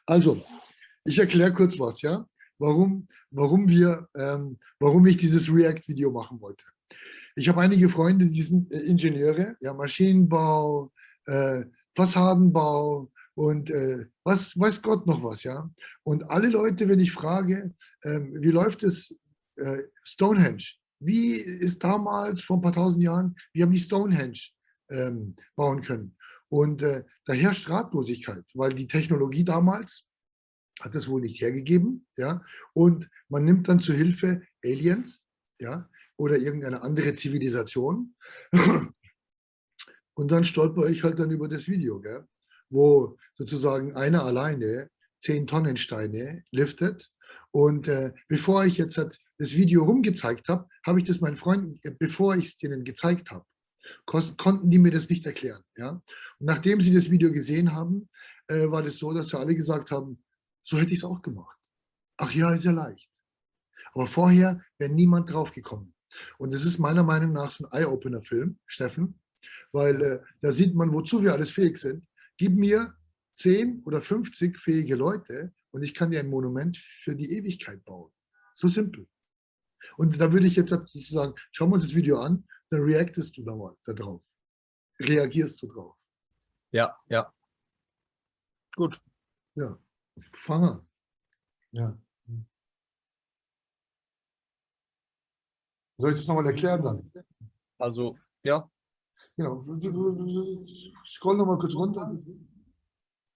Also, ich erkläre kurz was, ja, warum ich dieses React-Video machen wollte. Ich habe einige Freunde, die sind Ingenieure, ja, Maschinenbau, Fassadenbau und was weiß Gott noch was, ja. Und alle Leute, wenn ich frage, wie läuft es Stonehenge? Wie ist damals vor ein paar tausend Jahren, wie haben die Stonehenge bauen können? Und da herrscht Ratlosigkeit, weil die Technologie damals hat es wohl nicht hergegeben, ja, und man nimmt dann zur Hilfe Aliens, ja, oder irgendeine andere Zivilisation und dann stolper ich halt dann über das Video, gell, wo sozusagen einer alleine 10 Tonnen Steine liftet und bevor ich jetzt das Video rumgezeigt habe, habe ich das meinen Freunden, bevor ich es denen gezeigt habe, konnten die mir das nicht erklären, ja, und nachdem sie das Video gesehen haben, war das so, dass sie alle gesagt haben, so hätte ich es auch gemacht. Ach ja, ist ja leicht. Aber vorher wäre niemand drauf gekommen. Und das ist meiner Meinung nach so ein Eye-Opener-Film, Steffen, weil da sieht man, wozu wir alles fähig sind. Gib mir 10 oder 50 fähige Leute und ich kann dir ein Monument für die Ewigkeit bauen. So simpel. Und da würde ich jetzt sozusagen, schauen wir uns das Video an, dann reactest du da drauf. Reagierst du drauf. Ja, ja. Gut. Ja, fang an. Ja. Soll ich das nochmal erklären dann? Also, ja. Genau. Scroll nochmal kurz runter.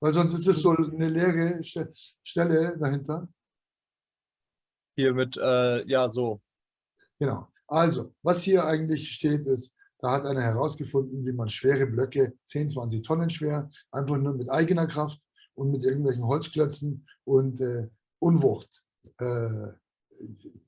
Weil sonst ist es so eine leere Stelle dahinter. Hier mit, ja, so. Genau. Also, was hier eigentlich steht, ist, da hat einer herausgefunden, wie man schwere Blöcke, 10, 20 Tonnen schwer, einfach nur mit eigener Kraft und mit irgendwelchen Holzklötzen und Unwucht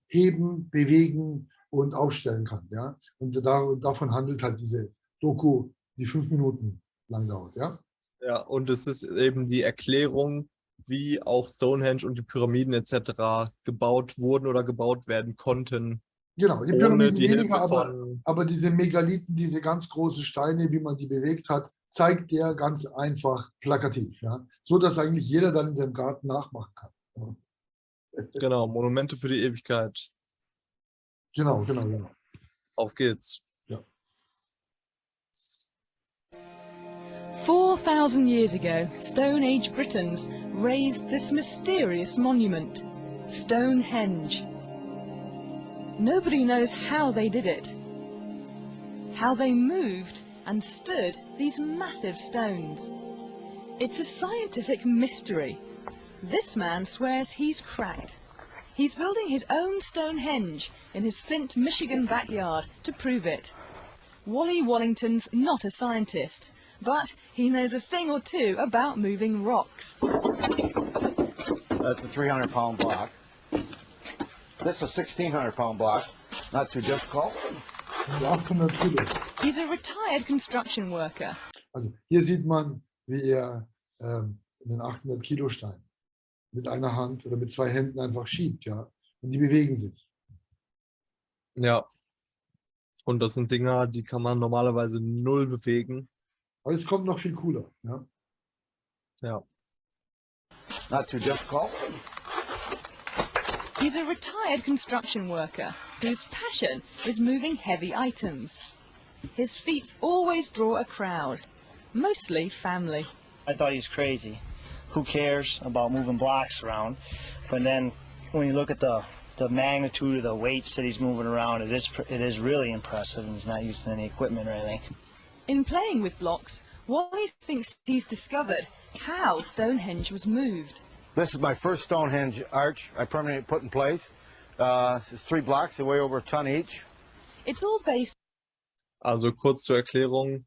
heben, bewegen und aufstellen kann. Ja? Und davon handelt halt diese Doku, die 5 Minuten lang dauert. Ja? Ja, und es ist eben die Erklärung, wie auch Stonehenge und die Pyramiden etc. gebaut wurden oder gebaut werden konnten. Genau, die Ohne Pyramiden die weniger, Hilfe von. aber diese Megalithen, diese ganz großen Steine, wie man die bewegt hat, zeigt der ganz einfach plakativ. Ja? So, dass eigentlich jeder dann in seinem Garten nachmachen kann. Ja? Genau, Monumente für die Ewigkeit. Genau, genau, genau. Auf geht's. Ja. 4,000 years ago, Stone Age Britons raised this mysterious monument, Stonehenge. Nobody knows how they did it, how they moved and stood these massive stones. It's a scientific mystery. This man swears he's cracked. He's building his own Stonehenge in his Flint, Michigan backyard to prove it. Wally Wallington's not a scientist, but he knows a thing or two about moving rocks. That's a 300-pound block. This is a 1,600-pound block. Not too difficult. 800 Kilo. He's a retired construction worker. Also hier sieht man, wie er den 800 Kilo Stein mit einer Hand oder mit 2 Händen einfach schiebt, ja. Und die bewegen sich. Ja. Und das sind Dinger, die kann man normalerweise null bewegen. Aber es kommt noch viel cooler, ja. Ja. Not too difficult. He's a retired construction worker whose passion is moving heavy items. His feats always draw a crowd, mostly family. I thought he was crazy. Who cares about moving blocks around? But then when you look at the magnitude of the weights that he's moving around, it is really impressive, and he's not using any equipment or anything. In playing with blocks, Wally thinks he's discovered how Stonehenge was moved. This is my first Stonehenge arch I permanently put in place. It's 3 blocks, they weigh over a ton each. It's all based. Also kurz zur Erklärung.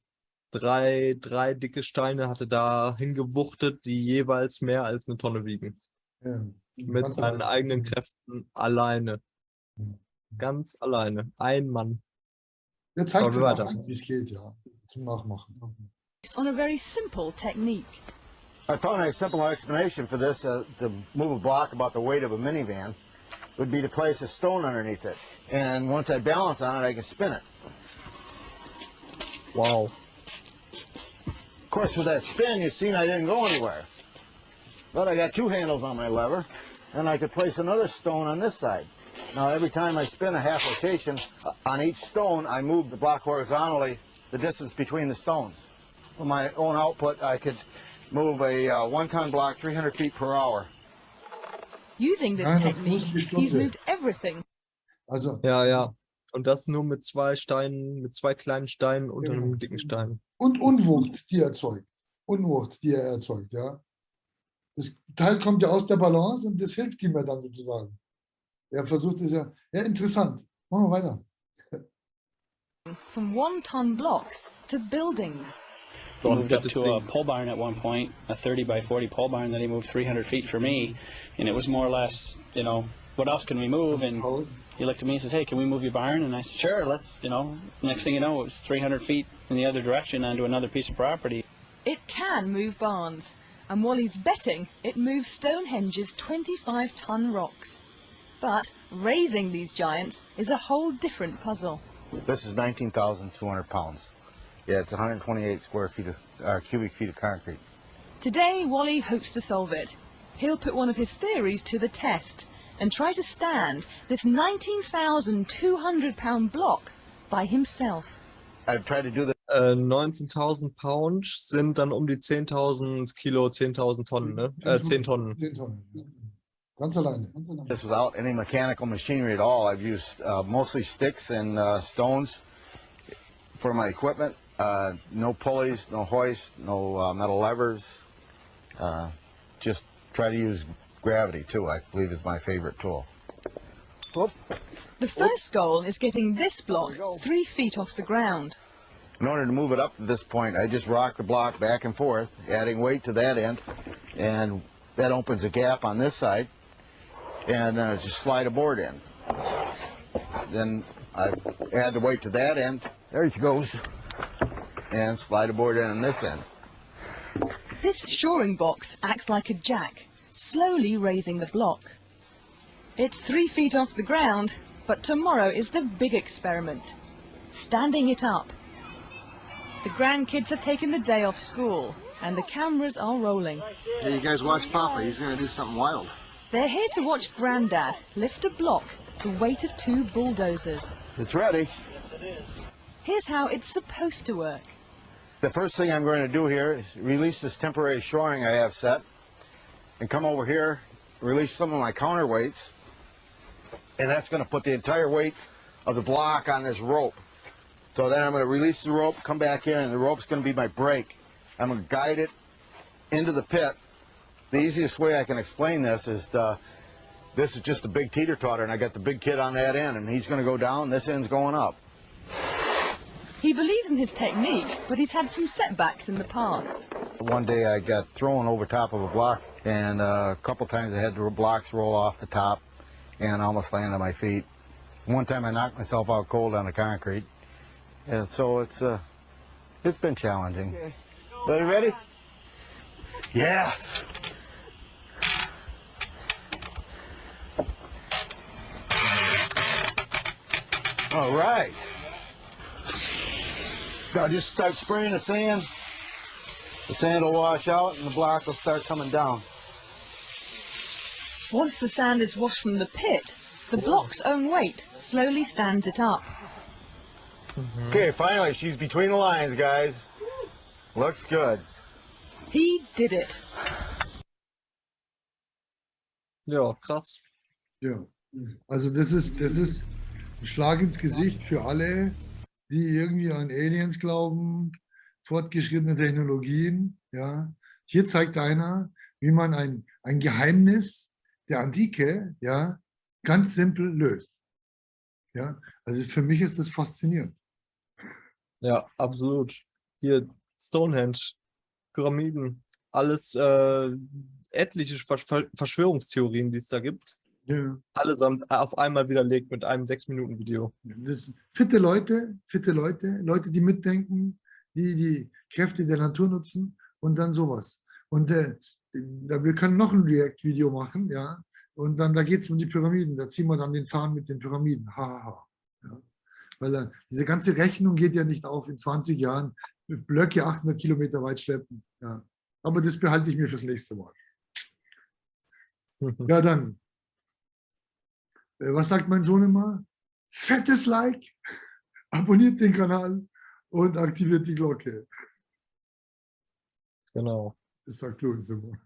Drei dicke Steine hatte da hingewuchtet, die jeweils mehr als 1 Tonne wiegen. Ja. Mit seinen eigenen Kräften alleine. Ganz alleine. Ein Mann. Der zeigt Schauen wir weiter. wie es geht, ja. Zum Nachmachen. On a very simple technique. I found a simple explanation for this, to move a block about the weight of a minivan, would be to place a stone underneath it. And once I balance on it, I can spin it. Wow. Of course, with that spin, you've seen I didn't go anywhere. But I got two handles on my lever, and I could place another stone on this side. Now, every time I spin a half rotation on each stone, I move the block horizontally, the distance between the stones. For my own output, I could move a 1-ton block 300 feet per hour. Using this 350 technique, he's Stunde. moved everything. Also, Ja, ja. Und das nur mit 2 Steinen, mit 2 kleinen Steinen und Genau. einem dicken Stein. und Unwucht, die er erzeugt. Unwucht, die er erzeugt, ja. Das Teil kommt ja aus der Balance und das hilft ihm ja dann sozusagen. Er versucht es ja. Ja, interessant. Machen wir weiter. From 1-ton blocks to buildings. So ein Moved up fettes to a Ding. pole barn at one point, a 30 by 40 pole barn that he moved 300 feet for me, and it was more or less, you know, what else can we move? And Haus. he looked at me and says, hey, can we move your barn? And I said, sure, let's, you know. Next thing you know, it was 300 feet in the other direction onto another piece of property. It can move barns, and Wally's betting it moves Stonehenge's 25-ton rocks. But raising these giants is a whole different puzzle. This is 19,200 pounds. Yeah, it's 128 square feet of, cubic feet of concrete. Today, Wally hopes to solve it. He'll put one of his theories to the test and try to stand this 19,200-pound block by himself. I've tried to do this 19.000 Pound sind dann um die 10.000 Kilo, 10.000 Tonnen, ne? 10 Tonnen. 10 Tonnen. Ja. Ganz alleine. Ganz alleine. without any mechanical machinery at all. I've used mostly sticks and stones for my equipment. No pulleys, no hoist, no metal levers. Just try to use gravity too, I believe is my favorite tool. Whoop. The first goal is getting this block 3 feet off the ground. In order to move it up to this point, I just rock the block back and forth, adding weight to that end, and that opens a gap on this side, and just slide a board in. Then I add the weight to that end, there she goes, and slide a board in on this end. This shoring box acts like a jack, slowly raising the block. It's 3 feet off the ground, but tomorrow is the big experiment, standing it up. The grandkids have taken the day off school, and the cameras are rolling. Hey, you guys watch Papa, he's gonna do something wild. They're here to watch Grandad lift a block the weight of 2 bulldozers. It's ready. Here's how it's supposed to work. The first thing I'm going to do here is release this temporary shoring I have set, and come over here, release some of my counterweights, and that's going to put the entire weight of the block on this rope. So then I'm going to release the rope, come back in, and the rope's going to be my brake. I'm going to guide it into the pit. The easiest way I can explain this is this is just a big teeter-totter, and I got the big kid on that end, and he's going to go down, this end's going up. He believes in his technique, but he's had some setbacks in the past. One day I got thrown over top of a block, and a couple times I had the blocks roll off the top and almost land on my feet. One time I knocked myself out cold on the concrete, and so it's been challenging. Okay. Ready? Yes! All right. Now just start spraying the sand. The sand will wash out and the block will start coming down. Once the sand is washed from the pit, the block's own weight slowly stands it up. Okay, finally, she's between the lines, guys. Looks good. He did it. Ja, krass. Ja, also das ist ein Schlag ins Gesicht für alle, die irgendwie an Aliens glauben, fortgeschrittene Technologien. Ja. Hier zeigt einer, wie man ein Geheimnis der Antike, ja, ganz simpel löst. Ja. Also für mich ist das faszinierend. Ja, absolut. Hier Stonehenge, Pyramiden, alles etliche Verschwörungstheorien, die es da gibt. Ja. Allesamt auf einmal widerlegt mit einem 6-Minuten-Video. Das fitte Leute, Leute, die mitdenken, die Kräfte der Natur nutzen und dann sowas. Und wir können noch ein React-Video machen, ja. Und dann da geht es um die Pyramiden. Da ziehen wir dann den Zahn mit den Pyramiden. Ha. Ja. Weil diese ganze Rechnung geht ja nicht auf in 20 Jahren. Blöcke 800 Kilometer weit schleppen. Ja. Aber das behalte ich mir fürs nächste Mal. Ja, dann. Was sagt mein Sohn immer? Fettes Like, abonniert den Kanal und aktiviert die Glocke. Genau. Das sagt Louis immer.